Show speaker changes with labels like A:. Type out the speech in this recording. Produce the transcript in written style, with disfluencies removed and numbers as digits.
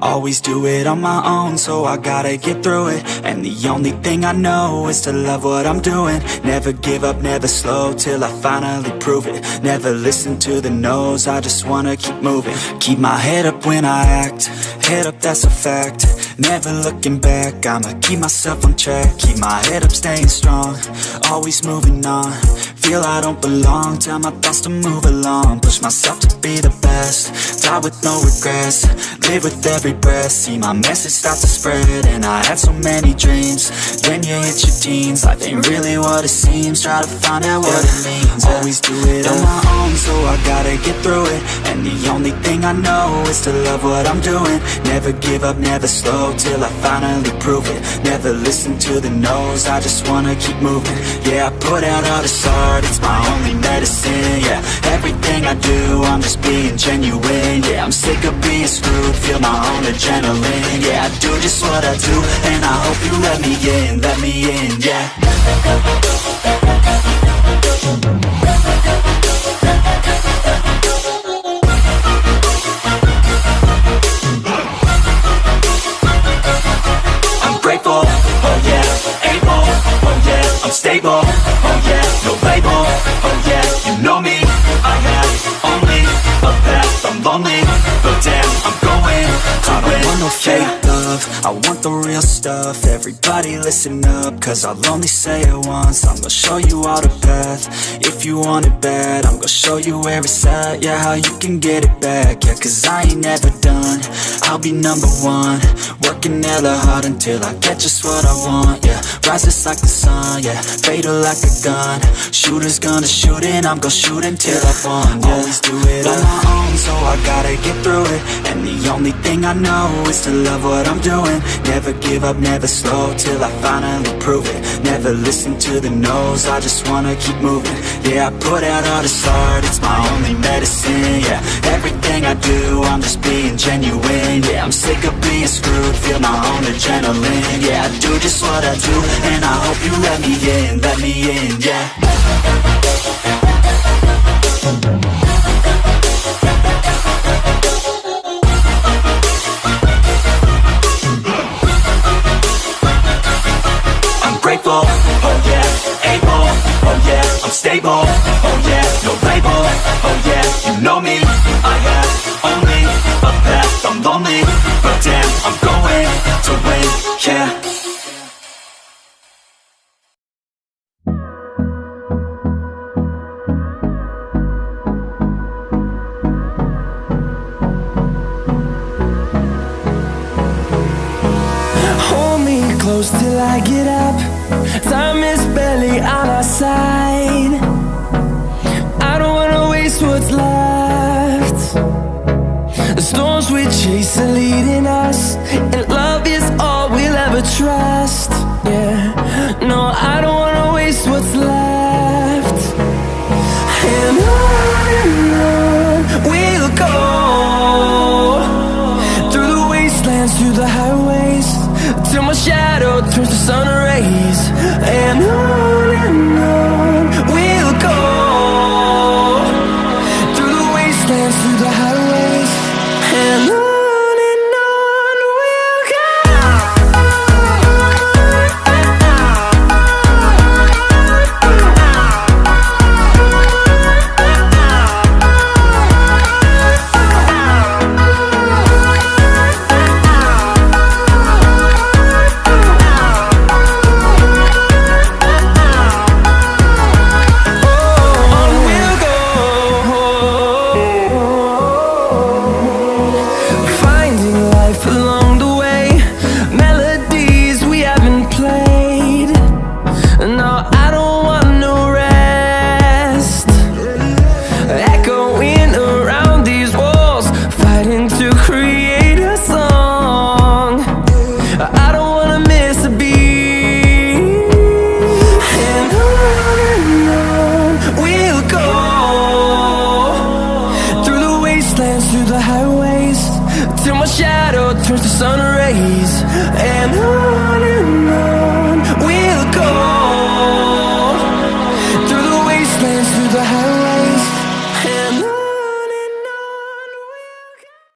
A: Always do it on my own, so I gotta get through it. And the only thing I know is to love what I'm doing. Never give up, never slow, till I finally prove it. Never listen to the no's, I just wanna keep moving. Keep my head up when I act, head up, that's a fact. Never looking back, I'ma keep myself on track. Keep my head up, staying strong, always moving on. Feel I don't belong, tell my thoughts to move along. Push myself to be the best, die with no regrets. Live with every breath, see my message start to spread. And I had so many dreams, then you hit your teens. Life ain't really what it seems, try to find out what it means. Always do it on my own, so I gotta get through it. And the only thing I know is to love what I'm doing. Never give up, never slow, till I finally prove it. Never listen to the no's, I just wanna keep moving. Yeah, I put out all this art, it's my only medicine. Yeah, everything I do, I'm just being genuine. Yeah, I'm sick of being screwed, feel my own adrenaline. Yeah, I do just what I do, and I hope you let me in, yeah. I'm grateful, oh yeah, able, oh yeah, I'm stable, oh yeah, no label, oh yeah, you know me, I have only a path, I'm lonely, but damn, I'm going to win. I don't want no fake love, I want the real stuff. Everybody listen up, cause I'll only say it once. I'm gonna show you all the path, if you want it bad. I'm gonna show you where it's at, yeah, how you can get it back. Yeah, cause I ain't never done, I'll be number one. Working hella hard until I get just what I want, yeah. Rises like the sun, yeah, fatal like a gun. Shooters gonna shoot and I'm gonna shoot until I won, yeah. Always do it on my own, so I gotta get through it. And the only thing I know is to love what I'm doing. Never give up, never slow, till I finally prove it. Never listen to the no's, I just wanna keep moving. Yeah, I put out all this art, it's my only medicine. Yeah, everything I do, I'm just being genuine. Yeah, I'm sick of being screwed, feel my own adrenaline. Yeah, I do just what I do, and I hope you let me in, yeah. I'm grateful, oh yeah, able, oh yeah, I'm stable, oh yeah, no label, oh yeah, you know me, I have only a path, I'm lonely, but damn, I'm going to win, yeah.
B: Close till I get up, time is barely on our side. I don't wanna waste what's left. The storms we chase are leading us, and love is all we'll ever trust. Yeah, no, I don't wanna waste what's left. And on we'll go, through the wastelands, through the highways, till my shadow turns to sun rays. And on